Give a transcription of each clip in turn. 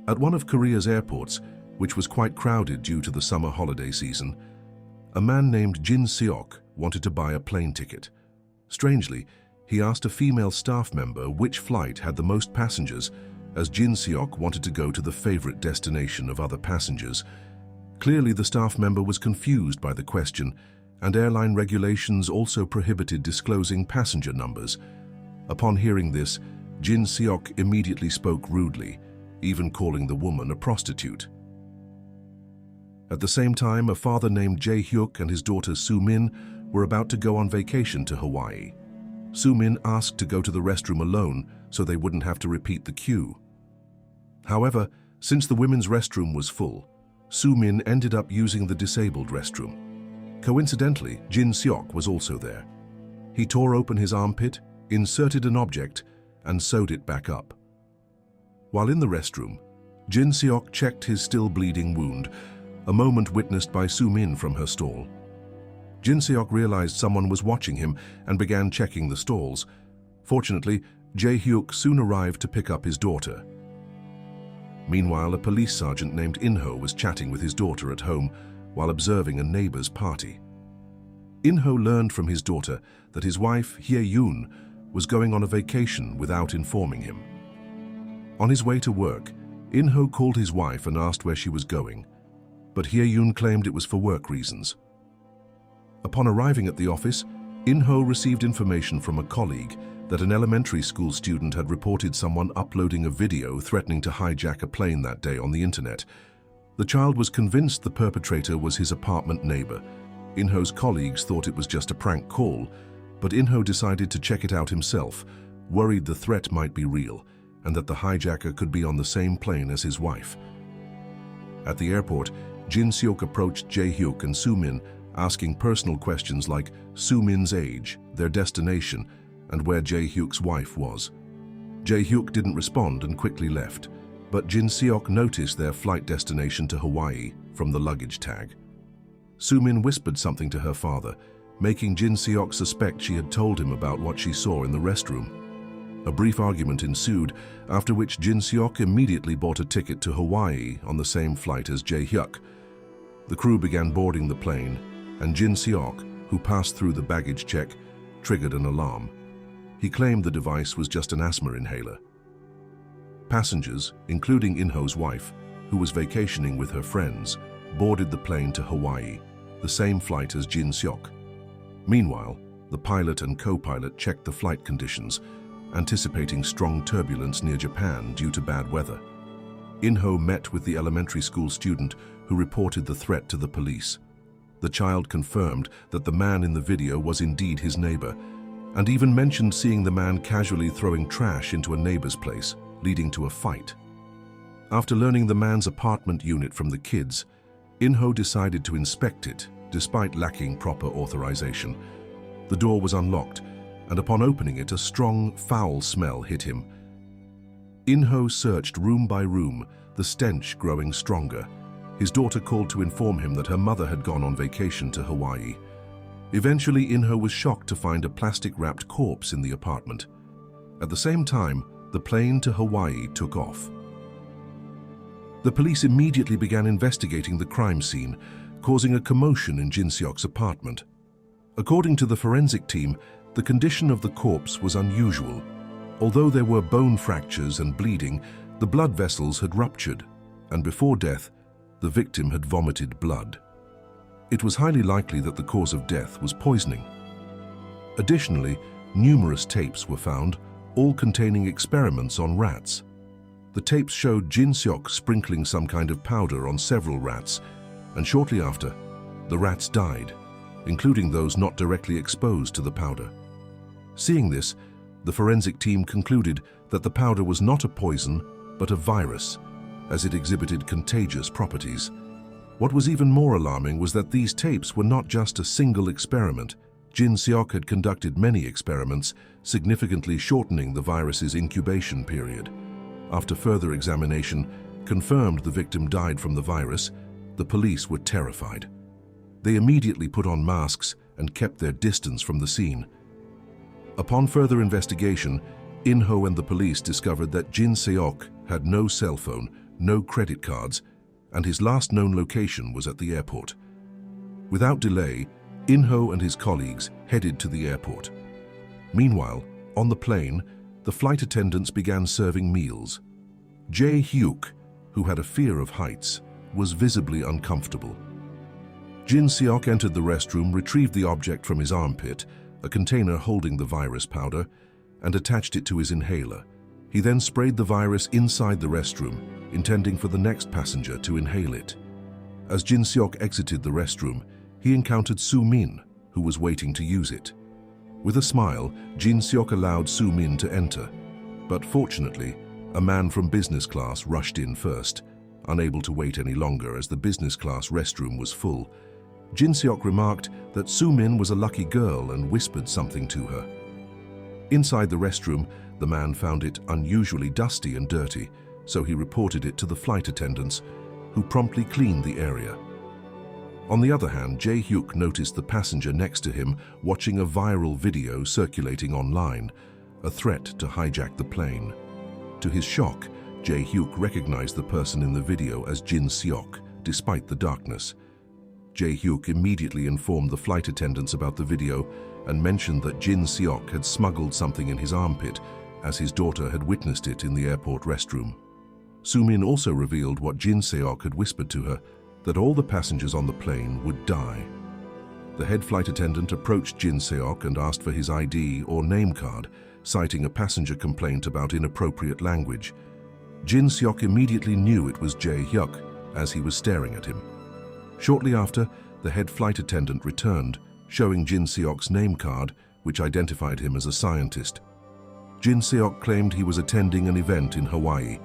At one of Korea's airports, which was quite crowded due to the summer holiday season, a man named Jin Seok wanted to buy a plane ticket. Strangely, he asked a female staff member which flight had the most passengers, as Jin Seok wanted to go to the favorite destination of other passengers. Clearly, the staff member was confused by the question, and airline regulations also prohibited disclosing passenger numbers. Upon hearing this, Jin Seok immediately spoke rudely, even calling the woman a prostitute. At the same time, a father named Jae-hyuk and his daughter Soo-min were about to go on vacation to Hawaii. Soo-min asked to go to the restroom alone so they wouldn't have to repeat the queue. However, since the women's restroom was full, Soo-min ended up using the disabled restroom. Coincidentally, Jin Seok was also there. He tore open his armpit, inserted an object, and sewed it back up. While in the restroom, Jin Seok checked his still bleeding wound, a moment witnessed by Soo-min from her stall. Jin Seok realized someone was watching him and began checking the stalls. Fortunately, Jae-hyuk soon arrived to pick up his daughter. Meanwhile, a police sergeant named In-ho was chatting with his daughter at home while observing a neighbor's party. In-ho learned from his daughter that his wife, Hye-yoon, was going on a vacation without informing him. On his way to work, In-ho called his wife and asked where she was going, but Hye-yoon claimed it was for work reasons. Upon arriving at the office, In-ho received information from a colleague that an elementary school student had reported someone uploading a video threatening to hijack a plane that day on the internet. The child was convinced the perpetrator was his apartment neighbor. In-ho's colleagues thought it was just a prank call, but In-ho decided to check it out himself, worried the threat might be real and that the hijacker could be on the same plane as his wife. At the airport, Jin Seok approached Jae-hyuk and Soo-min, asking personal questions like Soo-min's age, their destination, and where Jae-hyuk's wife was. Jae-hyuk didn't respond and quickly left, but Jin Seok noticed their flight destination to Hawaii from the luggage tag. Soo-min whispered something to her father, making Jin Seok suspect she had told him about what she saw in the restroom. A brief argument ensued, after which Jin Seok immediately bought a ticket to Hawaii on the same flight as Jae-hyuk. The crew began boarding the plane, and Jin Seok, who passed through the baggage check, triggered an alarm. He claimed the device was just an asthma inhaler. Passengers, including In-ho's wife, who was vacationing with her friends, boarded the plane to Hawaii, the same flight as Jin Seok. Meanwhile, the pilot and co-pilot checked the flight conditions, anticipating strong turbulence near Japan due to bad weather. In-ho met with the elementary school student who reported the threat to the police. The child confirmed that the man in the video was indeed his neighbor, and even mentioned seeing the man casually throwing trash into a neighbor's place, leading to a fight. After learning the man's apartment unit from the kids, In-ho decided to inspect it, despite lacking proper authorization. The door was unlocked, and upon opening it, a strong, foul smell hit him. In-ho searched room by room, the stench growing stronger. His daughter called to inform him that her mother had gone on vacation to Hawaii. Eventually, In-ho was shocked to find a plastic-wrapped corpse in the apartment. At the same time, the plane to Hawaii took off. The police immediately began investigating the crime scene, causing a commotion in Jin Seok's apartment. According to the forensic team, the condition of the corpse was unusual. Although there were bone fractures and bleeding, the blood vessels had ruptured, and before death, the victim had vomited blood. It was highly likely that the cause of death was poisoning. Additionally, numerous tapes were found, all containing experiments on rats. The tapes showed Jin Seok sprinkling some kind of powder on several rats, and shortly after, the rats died, including those not directly exposed to the powder. Seeing this, the forensic team concluded that the powder was not a poison, but a virus, as it exhibited contagious properties. What was even more alarming was that these tapes were not just a single experiment. Jin Seok had conducted many experiments, significantly shortening the virus's incubation period. After further examination, confirmed the victim died from the virus, the police were terrified. They immediately put on masks and kept their distance from the scene. Upon further investigation, In-ho and the police discovered that Jin Seok had no cell phone, no credit cards, and his last known location was at the airport. Without delay, In-ho and his colleagues headed to the airport. Meanwhile, on the plane, the flight attendants began serving meals. Jae-hyuk, who had a fear of heights, was visibly uncomfortable. Jin Seok entered the restroom, retrieved the object from his armpit, a container holding the virus powder, and attached it to his inhaler. He then sprayed the virus inside the restroom, intending for the next passenger to inhale it. As Jin Seok exited the restroom, he encountered Soo-min, who was waiting to use it. With a smile, Jin Seok allowed Soo-min to enter, but fortunately, a man from business class rushed in first. Unable to wait any longer as the business class restroom was full, Jin Seok remarked that Soo-min was a lucky girl and whispered something to her. Inside the restroom, the man found it unusually dusty and dirty, so he reported it to the flight attendants, who promptly cleaned the area. On the other hand, Jae-hyuk noticed the passenger next to him watching a viral video circulating online, a threat to hijack the plane. To his shock, Jae-hyuk recognized the person in the video as Jin Seok, despite the darkness. Jae-hyuk immediately informed the flight attendants about the video and mentioned that Jin Seok had smuggled something in his armpit, as his daughter had witnessed it in the airport restroom. Soo-min also revealed what Jin Seok had whispered to her, that all the passengers on the plane would die. The head flight attendant approached Jin Seok and asked for his ID or name card, citing a passenger complaint about inappropriate language. Jin Seok immediately knew it was Jae-hyuk, as he was staring at him. Shortly after, the head flight attendant returned, showing Jin Seok's name card, which identified him as a scientist. Jin Seok claimed he was attending an event in Hawaii.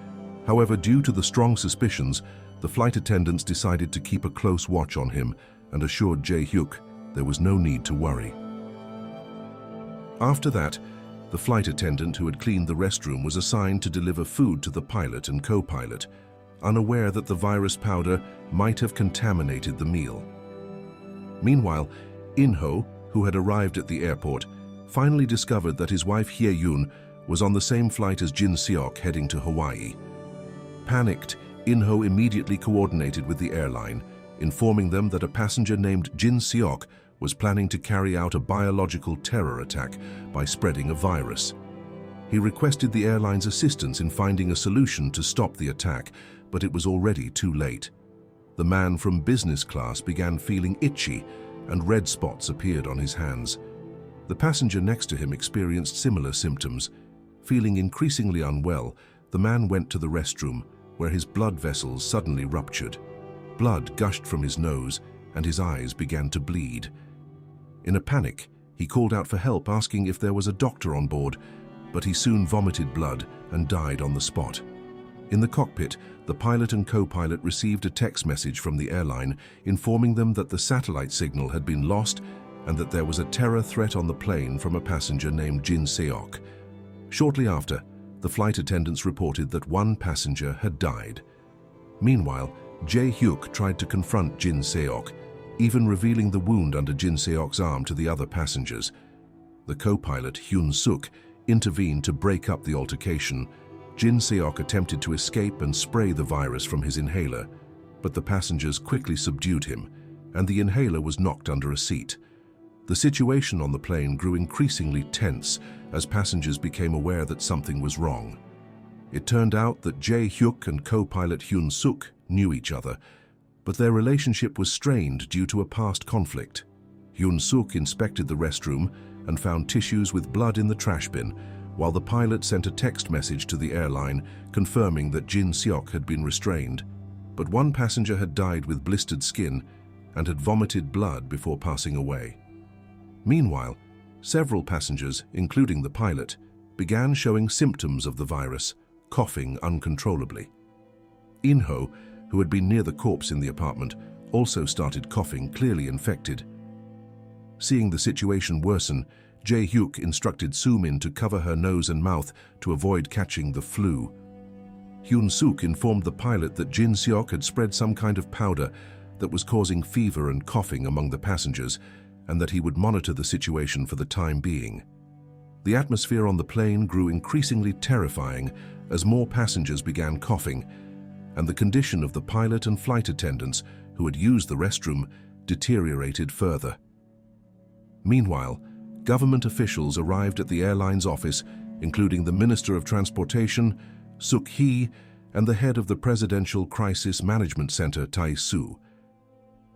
However, due to the strong suspicions, the flight attendants decided to keep a close watch on him and assured Jae-hyuk there was no need to worry. After that, the flight attendant who had cleaned the restroom was assigned to deliver food to the pilot and co-pilot, unaware that the virus powder might have contaminated the meal. Meanwhile, In-ho, who had arrived at the airport, finally discovered that his wife Hye-yoon was on the same flight as Jin Seok heading to Hawaii. Panicked, In-ho immediately coordinated with the airline, informing them that a passenger named Jin Seok was planning to carry out a biological terror attack by spreading a virus. He requested the airline's assistance in finding a solution to stop the attack, but it was already too late. The man from business class began feeling itchy, and red spots appeared on his hands. The passenger next to him experienced similar symptoms. Feeling increasingly unwell, the man went to the restroom, where his blood vessels suddenly ruptured. Blood gushed from his nose, and his eyes began to bleed. In a panic, he called out for help, asking if there was a doctor on board, but he soon vomited blood and died on the spot. In the cockpit, the pilot and co-pilot received a text message from the airline informing them that the satellite signal had been lost and that there was a terror threat on the plane from a passenger named Jin Seok. Shortly after, the flight attendants reported that one passenger had died. Meanwhile, Jae-hyuk tried to confront Jin Seok, even revealing the wound under Jin Seok's arm to the other passengers. The co-pilot, Hyun-suk, intervened to break up the altercation. Jin Seok attempted to escape and spray the virus from his inhaler, but the passengers quickly subdued him, and the inhaler was knocked under a seat. The situation on the plane grew increasingly tense as passengers became aware that something was wrong. It turned out that Jae-hyuk and co-pilot Hyun-suk knew each other, but their relationship was strained due to a past conflict. Hyun-suk inspected the restroom and found tissues with blood in the trash bin, while the pilot sent a text message to the airline confirming that Jin Seok had been restrained. But one passenger had died with blistered skin and had vomited blood before passing away. Meanwhile, several passengers, including the pilot, began showing symptoms of the virus, coughing uncontrollably. In-ho, who had been near the corpse in the apartment, also started coughing, clearly infected. Seeing the situation worsen, Jae-hyuk instructed Soo-min to cover her nose and mouth to avoid catching the flu. Hyun-suk informed the pilot that Jin Seok had spread some kind of powder that was causing fever and coughing among the passengers, and that he would monitor the situation for the time being. The atmosphere on the plane grew increasingly terrifying as more passengers began coughing, and the condition of the pilot and flight attendants who had used the restroom deteriorated further. Meanwhile, government officials arrived at the airline's office, including the Minister of Transportation, Suk-hee, and the head of the Presidential Crisis Management Center, Tai-soo.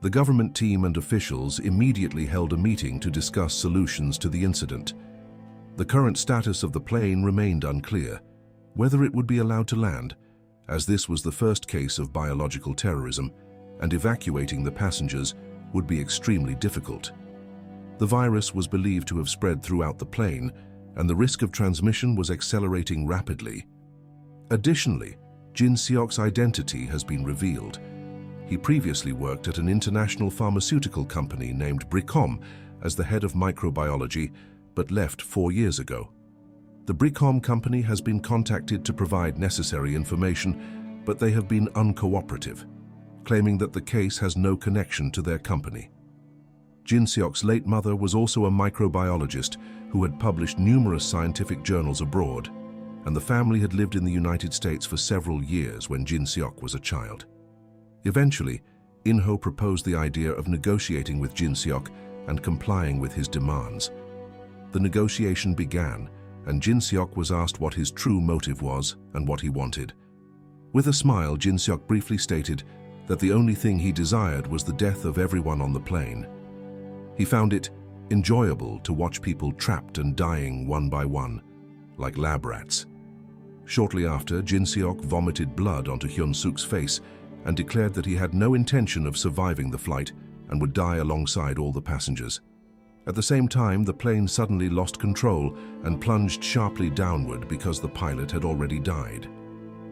The government team and officials immediately held a meeting to discuss solutions to the incident. The current status of the plane remained unclear, whether it would be allowed to land, as this was the first case of biological terrorism, and evacuating the passengers would be extremely difficult. The virus was believed to have spread throughout the plane, and the risk of transmission was accelerating rapidly. Additionally, Jin Seok's identity has been revealed. He previously worked at an international pharmaceutical company named Bricom as the head of microbiology, but left 4 years ago. The Bricom company has been contacted to provide necessary information, but they have been uncooperative, claiming that the case has no connection to their company. Jin Seok's late mother was also a microbiologist who had published numerous scientific journals abroad, and the family had lived in the United States for several years when Jin Seok was a child. Eventually, In-ho proposed the idea of negotiating with Jin Seok and complying with his demands. The negotiation began, and Jin Seok was asked what his true motive was and what he wanted. With a smile, Jin Seok briefly stated that the only thing he desired was the death of everyone on the plane. He found it enjoyable to watch people trapped and dying one by one, like lab rats. Shortly after, Jin Seok vomited blood onto Hyun-suk's face and declared that he had no intention of surviving the flight and would die alongside all the passengers. At the same time, the plane suddenly lost control and plunged sharply downward because the pilot had already died.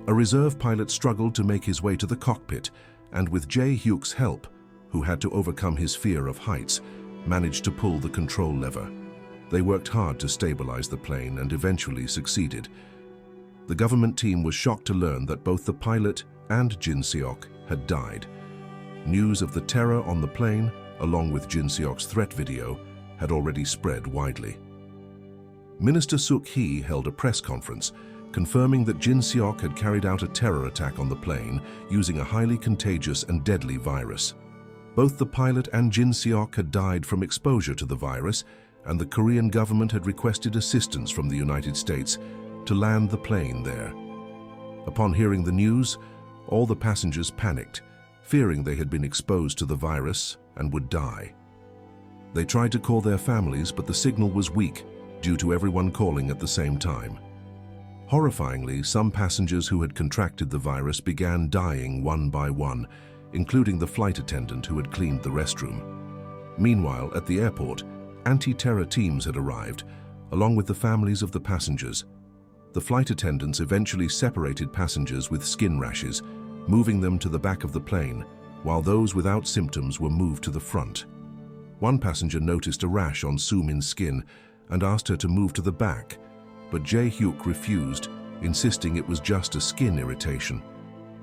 A reserve pilot struggled to make his way to the cockpit, and with Jae-hyuk's help, who had to overcome his fear of heights, managed to pull the control lever. They worked hard to stabilize the plane and eventually succeeded. The government team was shocked to learn that both the pilot and Jin Seok had died. News of the terror on the plane, along with Jin Seok's threat video, had already spread widely. Minister Suk-hee held a press conference confirming that Jin Seok had carried out a terror attack on the plane using a highly contagious and deadly virus. Both the pilot and Jin Seok had died from exposure to the virus, and the Korean government had requested assistance from the United States to land the plane there. Upon hearing the news, all the passengers panicked, fearing they had been exposed to the virus and would die. They tried to call their families, but the signal was weak due to everyone calling at the same time. Horrifyingly, some passengers who had contracted the virus began dying one by one, including the flight attendant who had cleaned the restroom. Meanwhile, at the airport, anti-terror teams had arrived, along with the families of the passengers. The flight attendants eventually separated passengers with skin rashes, moving them to the back of the plane, while those without symptoms were moved to the front. One passenger noticed a rash on Soo-min's skin and asked her to move to the back, but Jae-hyuk refused, insisting it was just a skin irritation.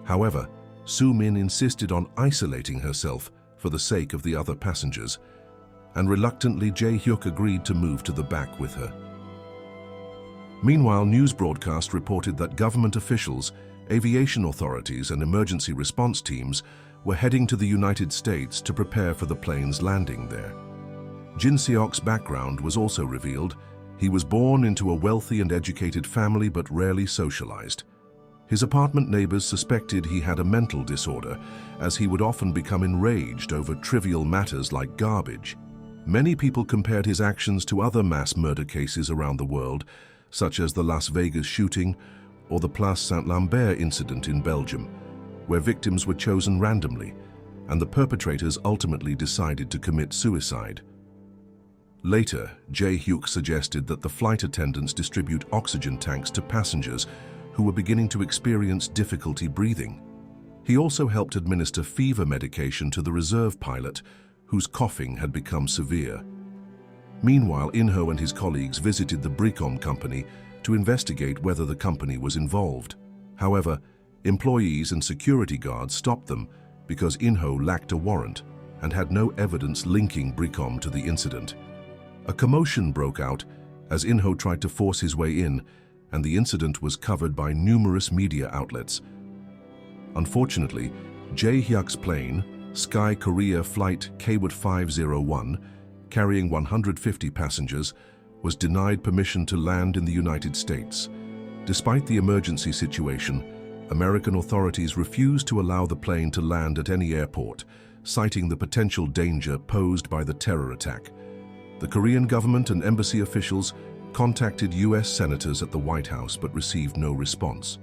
However, Soo-min insisted on isolating herself for the sake of the other passengers, and reluctantly Jae-hyuk agreed to move to the back with her. Meanwhile, news broadcast reported that government officials, aviation authorities, and emergency response teams were heading to the United States to prepare for the plane's landing there. Jin Seok's background was also revealed. He was born into a wealthy and educated family but rarely socialized. His apartment neighbors suspected he had a mental disorder, as he would often become enraged over trivial matters like garbage. Many people compared his actions to other mass murder cases around the world, such as the Las Vegas shooting or the Place Saint-Lambert incident in Belgium, where victims were chosen randomly, and the perpetrators ultimately decided to commit suicide. Later, Jae-hyuk suggested that the flight attendants distribute oxygen tanks to passengers who were beginning to experience difficulty breathing. He also helped administer fever medication to the reserve pilot, whose coughing had become severe. Meanwhile, In-ho and his colleagues visited the Bricom company to investigate whether the company was involved. However, employees and security guards stopped them because In-ho lacked a warrant and had no evidence linking Bricom to the incident. A commotion broke out as In-ho tried to force his way in, and the incident was covered by numerous media outlets. Unfortunately, Jae-hyuk's plane, Sky Korea Flight KWAT 501, carrying 150 passengers, was denied permission to land in the United States. Despite the emergency situation, American authorities refused to allow the plane to land at any airport, citing the potential danger posed by the terror attack. The Korean government and embassy officials contacted U.S. senators at the White House but received no response.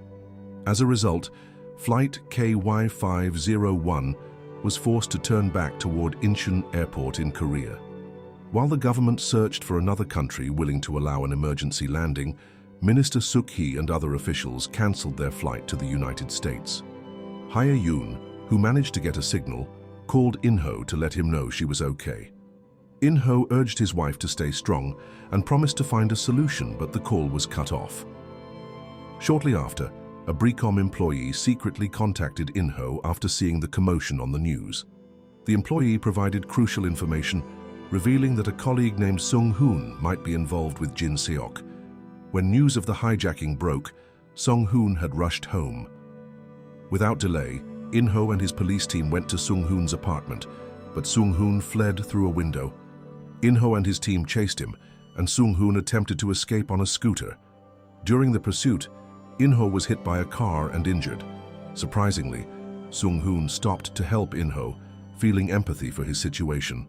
As a result, Flight KY 501 was forced to turn back toward Incheon Airport in Korea. While the government searched for another country willing to allow an emergency landing, Minister Suk-hee and other officials cancelled their flight to the United States. Hye-yoon, who managed to get a signal, called In-ho to let him know she was okay. In-ho urged his wife to stay strong and promised to find a solution, but the call was cut off. Shortly after, a BRICOM employee secretly contacted In-ho after seeing the commotion on the news. The employee provided crucial information, revealing that a colleague named Sung-hoon might be involved with Jin Seok. When news of the hijacking broke, Sung-hoon had rushed home. Without delay, In-ho and his police team went to Sung-hoon's apartment, but Sung-hoon fled through a window. In-ho and his team chased him, and Sung-hoon attempted to escape on a scooter. During the pursuit, In-ho was hit by a car and injured. Surprisingly, Sung-hoon stopped to help In-ho, feeling empathy for his situation.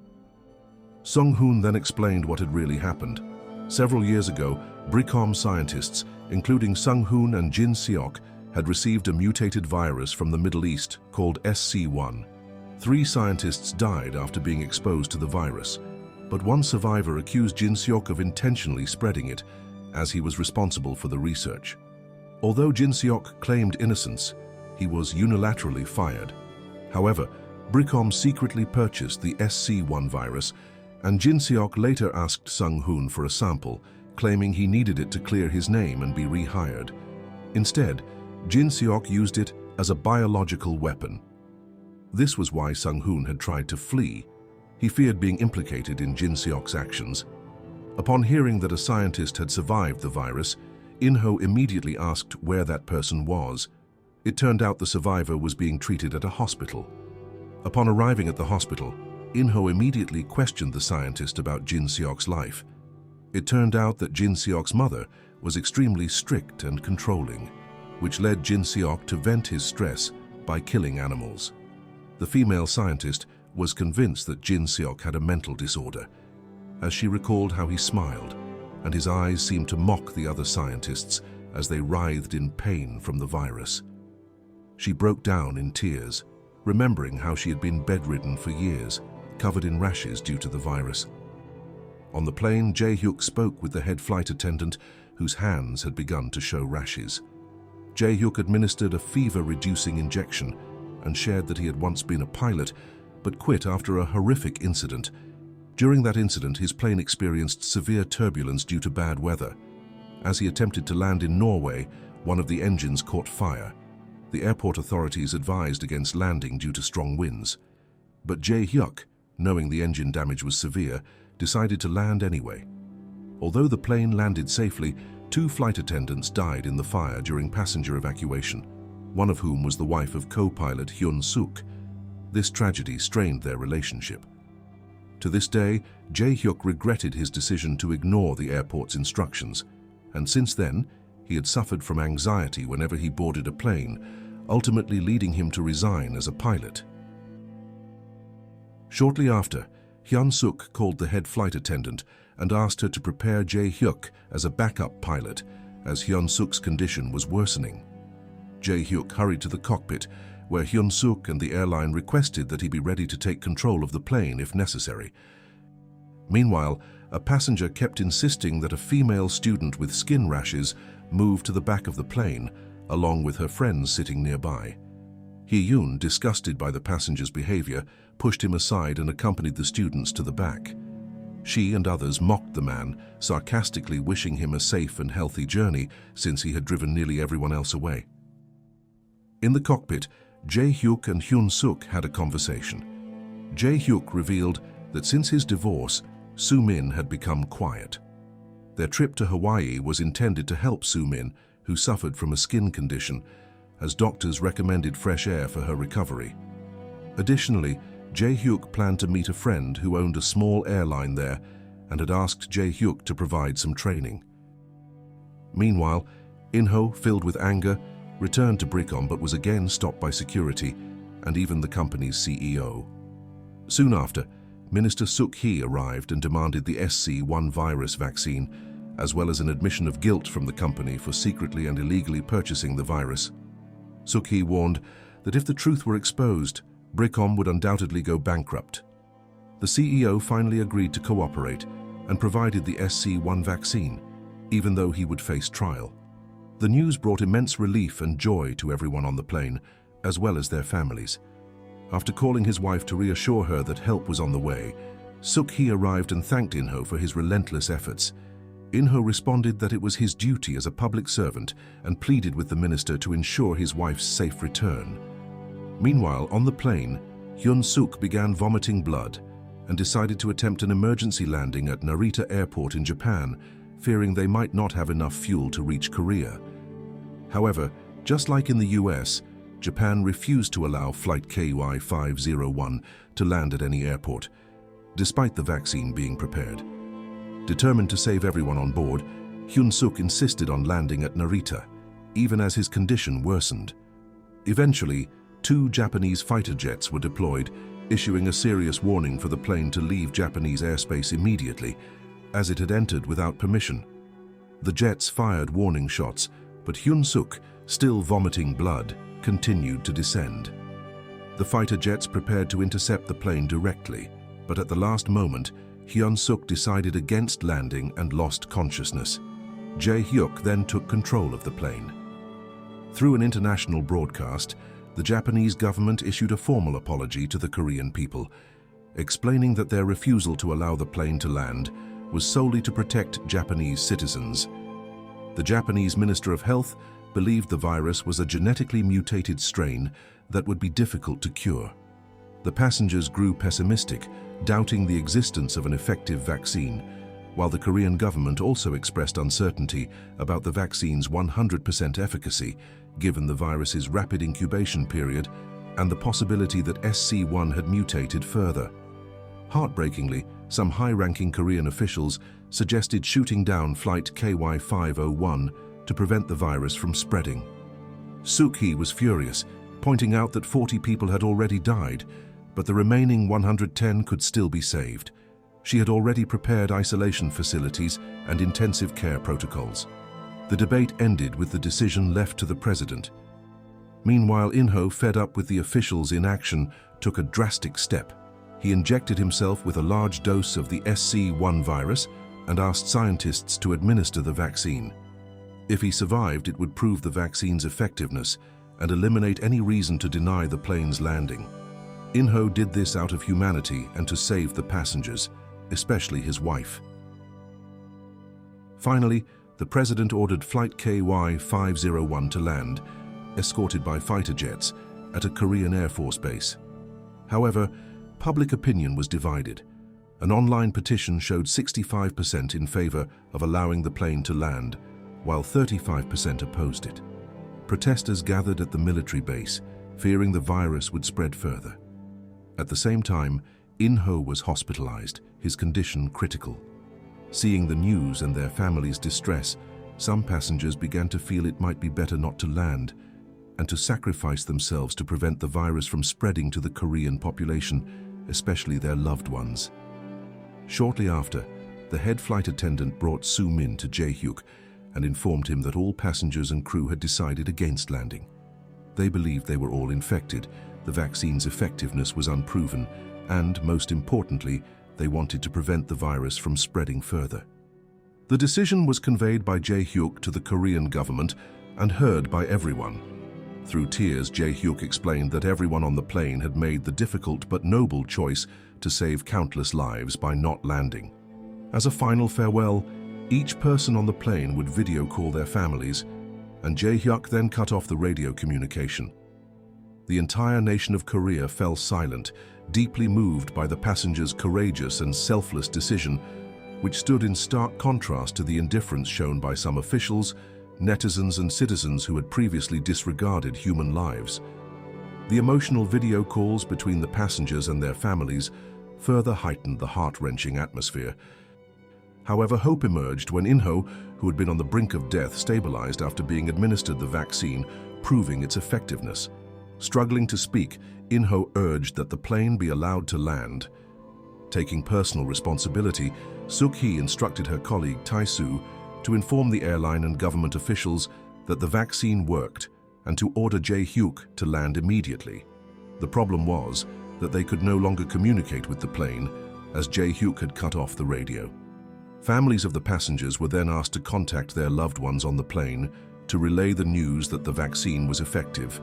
Sung-hoon then explained what had really happened. Several years ago, BRICOM scientists, including Sung-hoon and Jin Seok, had received a mutated virus from the Middle East called SC1. 3 scientists died after being exposed to the virus, but one survivor accused Jin Seok of intentionally spreading it, as he was responsible for the research. Although Jin Seok claimed innocence, he was unilaterally fired. However, BRICOM secretly purchased the SC1 virus, and Jin Seok later asked Sung-hoon for a sample, claiming he needed it to clear his name and be rehired. Instead, Jin Seok used it as a biological weapon. This was why Sung-hoon had tried to flee. He feared being implicated in Jin Seok's actions. Upon hearing that a scientist had survived the virus, In-ho immediately asked where that person was. It turned out the survivor was being treated at a hospital. Upon arriving at the hospital, In-ho immediately questioned the scientist about Jin Seok's life. It turned out that Jin Seok's mother was extremely strict and controlling, which led Jin Seok to vent his stress by killing animals. The female scientist was convinced that Jin Seok had a mental disorder, as she recalled how he smiled, and his eyes seemed to mock the other scientists as they writhed in pain from the virus. She broke down in tears, remembering how she had been bedridden for years, covered in rashes due to the virus. On the plane, Jae-hyuk spoke with the head flight attendant, whose hands had begun to show rashes. Jae-hyuk administered a fever-reducing injection and shared that he had once been a pilot, but quit after a horrific incident. During that incident, his plane experienced severe turbulence due to bad weather. As he attempted to land in Norway, one of the engines caught fire. The airport authorities advised against landing due to strong winds. But Jae-hyuk, knowing the engine damage was severe, decided to land anyway. Although the plane landed safely, 2 flight attendants died in the fire during passenger evacuation, one of whom was the wife of co-pilot Hyun-suk. This tragedy strained their relationship. To this day, Jae-hyuk regretted his decision to ignore the airport's instructions, and since then, he had suffered from anxiety whenever he boarded a plane, ultimately leading him to resign as a pilot. Shortly after, Hyun-suk called the head flight attendant and asked her to prepare Jae-hyuk as a backup pilot, as Hyun-suk's condition was worsening. Jae-hyuk hurried to the cockpit, where Hyun-suk and the airline requested that he be ready to take control of the plane if necessary. Meanwhile, a passenger kept insisting that a female student with skin rashes move to the back of the plane, along with her friends sitting nearby. Hee-yoon, disgusted by the passenger's behavior, pushed him aside and accompanied the students to the back. She and others mocked the man, sarcastically wishing him a safe and healthy journey since he had driven nearly everyone else away. In the cockpit, Jae-hyuk and Hyun-suk had a conversation. Jae-hyuk revealed that since his divorce, Soo-min had become quiet. Their trip to Hawaii was intended to help Soo-min, who suffered from a skin condition, as doctors recommended fresh air for her recovery. Additionally, Jae-hyuk planned to meet a friend who owned a small airline there and had asked Jae-hyuk to provide some training. Meanwhile, In-ho, filled with anger, returned to BRICOM but was again stopped by security and even the company's CEO. Soon after, Minister Suk-hee arrived and demanded the SC-1 virus vaccine, as well as an admission of guilt from the company for secretly and illegally purchasing the virus. Suk-hee warned that if the truth were exposed, BRICOM would undoubtedly go bankrupt. The CEO finally agreed to cooperate and provided the SC-1 vaccine, even though he would face trial. The news brought immense relief and joy to everyone on the plane, as well as their families. After calling his wife to reassure her that help was on the way, Suk-hee arrived and thanked In-ho for his relentless efforts. In-ho responded that it was his duty as a public servant and pleaded with the minister to ensure his wife's safe return. Meanwhile, on the plane, Hyun-suk began vomiting blood and decided to attempt an emergency landing at Narita Airport in Japan, fearing they might not have enough fuel to reach Korea. However, just like in the US, Japan refused to allow Flight KY501 to land at any airport, despite the vaccine being prepared. Determined to save everyone on board, Hyun-suk insisted on landing at Narita, even as his condition worsened. Eventually, 2 Japanese fighter jets were deployed, issuing a serious warning for the plane to leave Japanese airspace immediately, as it had entered without permission. The jets fired warning shots, but Hyun-suk, still vomiting blood, continued to descend. The fighter jets prepared to intercept the plane directly, but at the last moment, Hyun-suk decided against landing and lost consciousness. Jae-hyuk then took control of the plane. Through an international broadcast, the Japanese government issued a formal apology to the Korean people, explaining that their refusal to allow the plane to land was solely to protect Japanese citizens. The Japanese Minister of Health believed the virus was a genetically mutated strain that would be difficult to cure. The passengers grew pessimistic, doubting the existence of an effective vaccine, while the Korean government also expressed uncertainty about the vaccine's 100% efficacy, given the virus's rapid incubation period and the possibility that SC-1 had mutated further. Heartbreakingly, some high-ranking Korean officials suggested shooting down Flight KY501 to prevent the virus from spreading. Suk-hee was furious, pointing out that 40 people had already died, but the remaining 110 could still be saved. She had already prepared isolation facilities and intensive care protocols. The debate ended with the decision left to the president. Meanwhile, In-ho, fed up with the officials' inaction, took a drastic step. He injected himself with a large dose of the SC-1 virus and asked scientists to administer the vaccine. If he survived, it would prove the vaccine's effectiveness and eliminate any reason to deny the plane's landing. In-ho did this out of humanity and to save the passengers, especially his wife. Finally, the president ordered Flight KY501 to land, escorted by fighter jets, at a Korean Air Force base. However, public opinion was divided. An online petition showed 65% in favor of allowing the plane to land, while 35% opposed it. Protesters gathered at the military base, fearing the virus would spread further. At the same time, In-ho was hospitalized, his condition critical. Seeing the news and their families' distress, some passengers began to feel it might be better not to land and to sacrifice themselves to prevent the virus from spreading to the Korean population, especially their loved ones. Shortly after, the head flight attendant brought Soo-min to Jae-hyuk and informed him that all passengers and crew had decided against landing. They believed they were all infected, the vaccine's effectiveness was unproven, and, most importantly, they wanted to prevent the virus from spreading further. The decision was conveyed by Jae-hyuk to the Korean government and heard by everyone. Through tears, Jae-hyuk explained that everyone on the plane had made the difficult but noble choice to save countless lives by not landing. As a final farewell, each person on the plane would video call their families, and Jae-hyuk then cut off the radio communication. The entire nation of Korea fell silent, deeply moved by the passengers' courageous and selfless decision, which stood in stark contrast to the indifference shown by some officials netizens and citizens who had previously disregarded human lives. The emotional video calls between the passengers and their families further heightened the heart-wrenching atmosphere. However, hope emerged when Inho, who had been on the brink of death, stabilized after being administered the vaccine, proving its effectiveness. Struggling to speak, Inho urged that the plane be allowed to land. Taking personal responsibility, Suk-hee instructed her colleague Tai-soo to inform the airline and government officials that the vaccine worked and to order Jae-hyuk to land immediately. The problem was that they could no longer communicate with the plane as Jae-hyuk had cut off the radio. Families of the passengers were then asked to contact their loved ones on the plane to relay the news that the vaccine was effective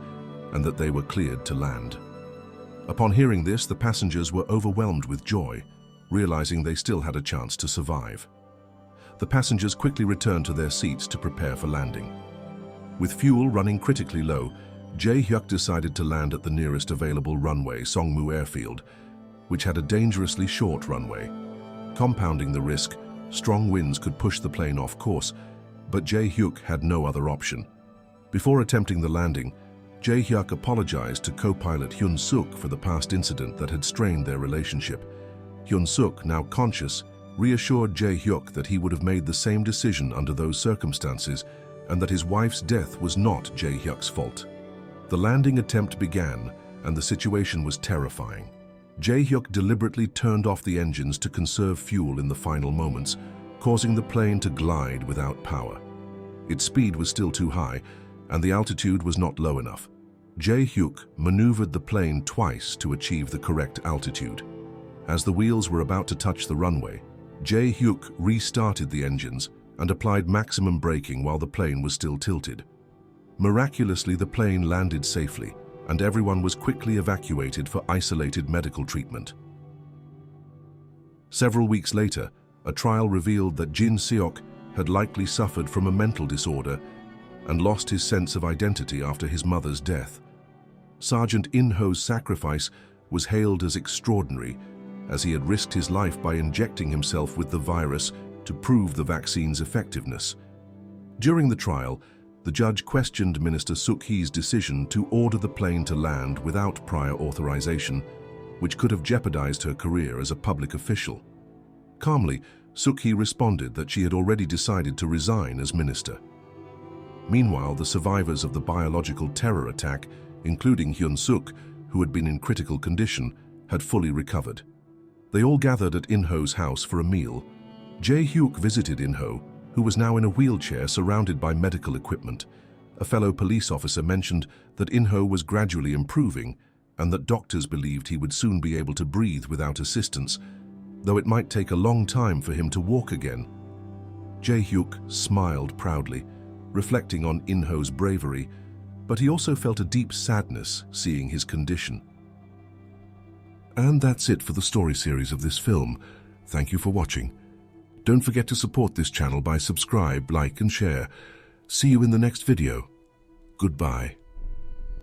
and that they were cleared to land. Upon hearing this, the passengers were overwhelmed with joy, realizing they still had a chance to survive. The passengers quickly returned to their seats to prepare for landing. With fuel running critically low, Jae-hyuk decided to land at the nearest available runway, Songmu Airfield, which had a dangerously short runway. Compounding the risk, strong winds could push the plane off course, but Jae-hyuk had no other option. Before attempting the landing, Jae-hyuk apologized to co-pilot Hyun-suk for the past incident that had strained their relationship. Hyun-suk, now conscious, reassured Jae-hyuk that he would have made the same decision under those circumstances and that his wife's death was not Jae-hyuk's fault. The landing attempt began, and the situation was terrifying. Jae-hyuk deliberately turned off the engines to conserve fuel in the final moments, causing the plane to glide without power. Its speed was still too high, and the altitude was not low enough. Jae-hyuk maneuvered the plane twice to achieve the correct altitude. As the wheels were about to touch the runway, Jae-hyuk restarted the engines and applied maximum braking while the plane was still tilted. Miraculously, the plane landed safely, and everyone was quickly evacuated for isolated medical treatment. Several weeks later, a trial revealed that Jin Seok had likely suffered from a mental disorder and lost his sense of identity after his mother's death. Sergeant In-ho's sacrifice was hailed as extraordinary, as he had risked his life by injecting himself with the virus to prove the vaccine's effectiveness. During the trial, the judge questioned Minister Suk-hee's decision to order the plane to land without prior authorization, which could have jeopardized her career as a public official. Calmly, Suk-hee responded that she had already decided to resign as minister. Meanwhile, the survivors of the biological terror attack, including Hyun-suk, who had been in critical condition, had fully recovered. They all gathered at In-ho's house for a meal. Jae-hyuk visited In-ho, who was now in a wheelchair surrounded by medical equipment. A fellow police officer mentioned that In-ho was gradually improving and that doctors believed he would soon be able to breathe without assistance, though it might take a long time for him to walk again. Jae-hyuk smiled proudly, reflecting on In-ho's bravery, but he also felt a deep sadness seeing his condition. And that's it for the story series of this film. Thank you for watching. Don't forget to support this channel by subscribe, like and share. See you in the next video. Goodbye.